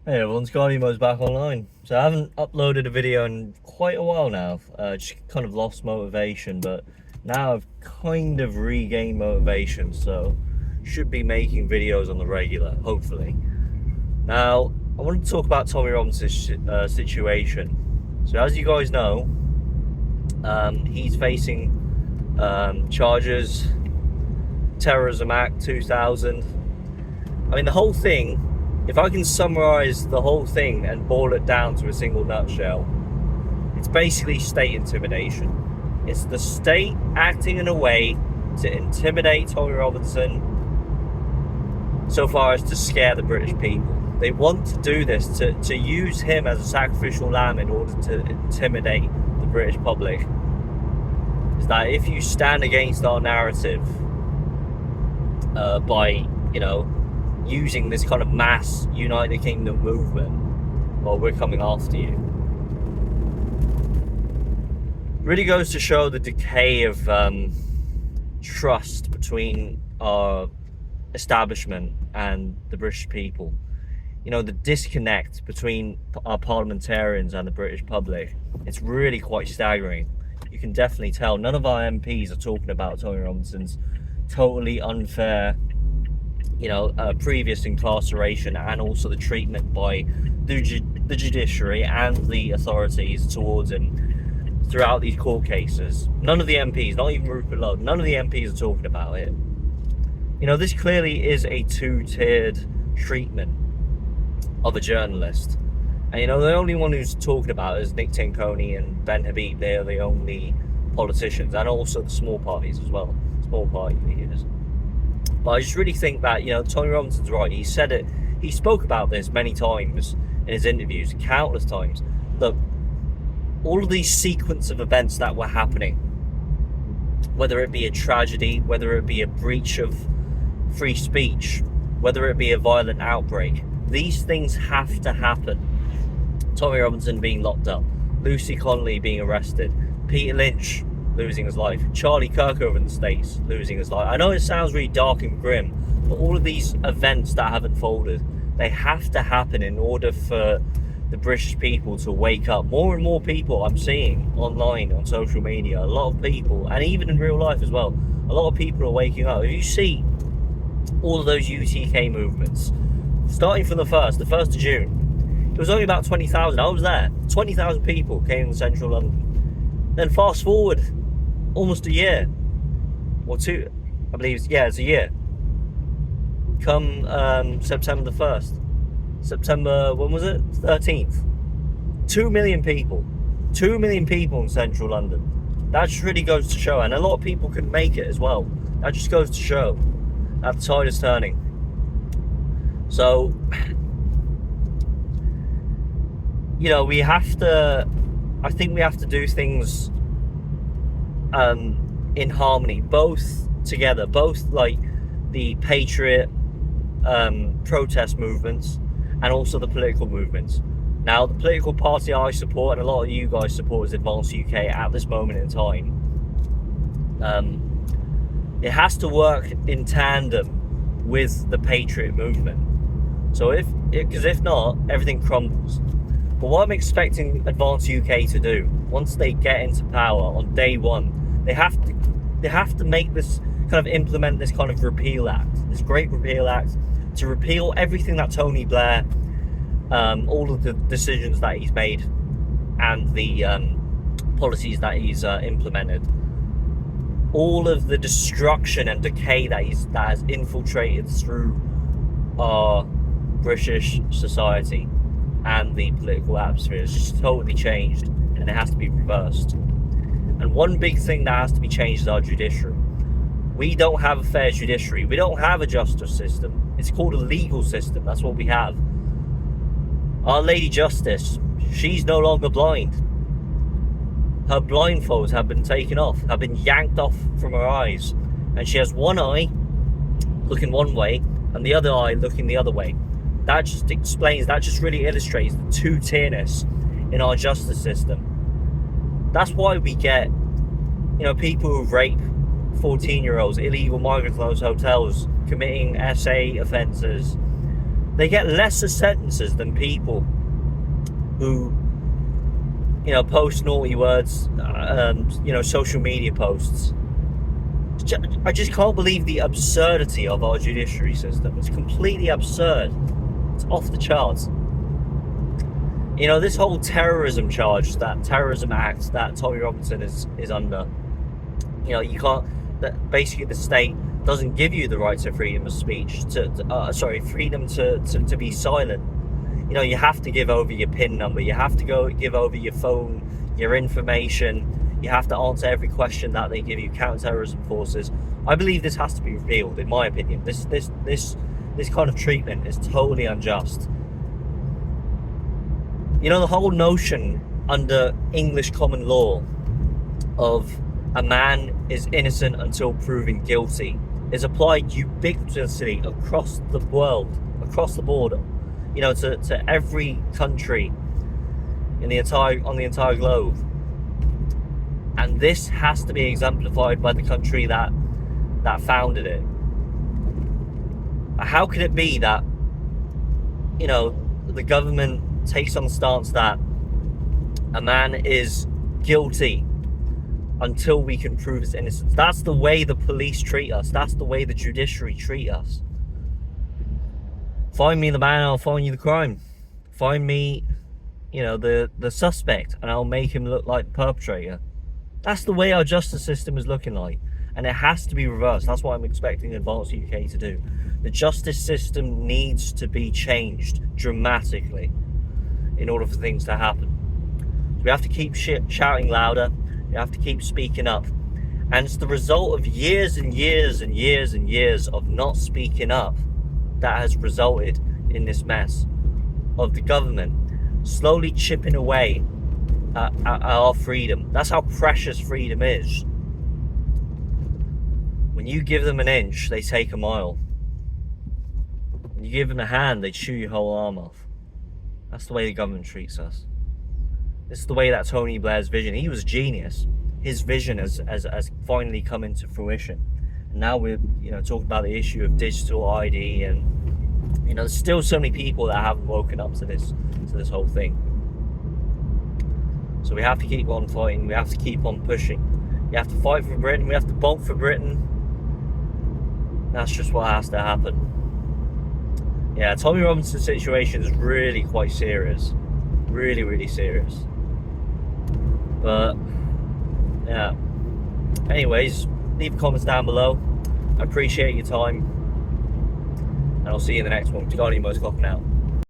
Hey everyone, Scardymo's back online. So I haven't uploaded a video in quite a while now. Just kind of lost motivation, but now I've kind of regained motivation, so should be making videos on the regular, hopefully. Now, I wanted to talk about Tommy Robinson's situation. So as you guys know, he's facing charges, Terrorism Act 2000. I mean, the whole thing, if I can summarize the whole thing and boil it down to a single nutshell, it's basically state intimidation. It's the state acting in a way to intimidate Tony Robinson so far as to scare the British people. They want to do this to use him as a sacrificial lamb in order to intimidate the British public. Is that if you stand against our narrative by, using this kind of mass United Kingdom movement, well, we're coming after you. Really goes to show the decay of trust between our establishment and the British people. The disconnect between our parliamentarians and the British public, it's really quite staggering. You can definitely tell none of our MPs are talking about Tony Robinson's totally unfair previous incarceration, and also the treatment by the judiciary and the authorities towards him throughout these court cases. None of the MPs, not even Rupert Lowe, none of the MPs are talking about it. This clearly is a two-tiered treatment of a journalist. And the only one who's talking about it is Nick Tinconi and Ben Habib. They're the only politicians, and also the small parties as well, small party leaders. But I just really think that, Tony Robinson's right. He said it, he spoke about this many times in his interviews, countless times. Look, all of these sequence of events that were happening, whether it be a tragedy, whether it be a breach of free speech, whether it be a violent outbreak, these things have to happen. Tommy Robinson being locked up, Lucy Connolly being arrested, Peter Lynch losing his life, Charlie Kirk over in the States losing his life. I know it sounds really dark and grim, but all of these events that have unfolded, they have to happen in order for the British people to wake up. More and more people I'm seeing online, on social media, a lot of people, and even in real life as well, a lot of people are waking up. If you see all of those UTK movements, starting from the 1st of June, it was only about 20,000. I was there. 20,000 people came in central London. Then fast forward almost a year or two, I believe, it's a year. Come September the 1st, September, when was it? 13th. 2 million people. 2 million people in central London. That just really goes to show, and a lot of people could make it as well. That just goes to show that the tide is turning. So, we have to, I think we have to do things in harmony, both together, both like the patriot protest movements and also the political movements. Now, the political party I support, and a lot of you guys support, is Advance UK at this moment in time. It has to work in tandem with the patriot movement. So because if not, everything crumbles. But what I'm expecting Advance UK to do, once they get into power on day one, they have to make this kind of implement this kind of repeal act, this great repeal act, to repeal everything that Tony Blair, all of the decisions that he's made, and the policies that he's implemented, all of the destruction and decay that has infiltrated through our British society and the political atmosphere. It's just totally changed, and it has to be reversed. And one big thing that has to be changed is our judiciary. We don't have a fair judiciary. We don't have a justice system. It's called a legal system. That's what we have. Our Lady Justice, she's no longer blind. Her blindfolds have been taken off, have been yanked off from her eyes. And she has one eye looking one way and the other eye looking the other way. That just really illustrates the two-tierness in our justice system. That's why we get, people who rape 14-year-olds, illegal migrants in those hotels, committing SA offences, They get lesser sentences than people who, post naughty words, social media posts. I just can't believe the absurdity of our judiciary system. It's completely absurd. It's off the charts. This whole terrorism charge, that terrorism act that Tommy Robinson is under, you can't, basically the state doesn't give you the right to freedom of speech, freedom to be silent. You have to give over your PIN number, you have to give over your phone, your information, you have to answer every question that they give you, counter-terrorism forces. I believe this has to be repealed, in my opinion. This kind of treatment is totally unjust. The whole notion under English common law of a man is innocent until proven guilty is applied ubiquitously across the world, across the border, to every country on the entire globe. And this has to be exemplified by the country that founded it. How can it be that, the government takes on the stance that a man is guilty until we can prove his innocence? That's the way the police treat us. That's the way the judiciary treat us. Find me the man, I'll find you the crime. Find me, the suspect, and I'll make him look like the perpetrator. That's the way our justice system is looking like. And it has to be reversed. That's what I'm expecting Advanced UK to do. The justice system needs to be changed dramatically in order for things to happen. So we have to keep shouting louder. We have to keep speaking up. And it's the result of years and years and years and years of not speaking up that has resulted in this mess of the government slowly chipping away at our freedom. That's how precious freedom is. When you give them an inch, they take a mile. When you give them a hand, they chew your whole arm off. That's the way the government treats us. This is the way that Tony Blair's vision, he was a genius. His vision has finally come into fruition. And now we're talking about the issue of digital ID, and there's still so many people that haven't woken up to this whole thing. So we have to keep on fighting, we have to keep on pushing. We have to fight for Britain, we have to bomb for Britain. That's just what has to happen. Yeah, Tommy Robinson's situation is really quite serious. Really, really serious. But, yeah. Anyways, leave comments down below. I appreciate your time. And I'll see you in the next one. Guardian Most Clocking out.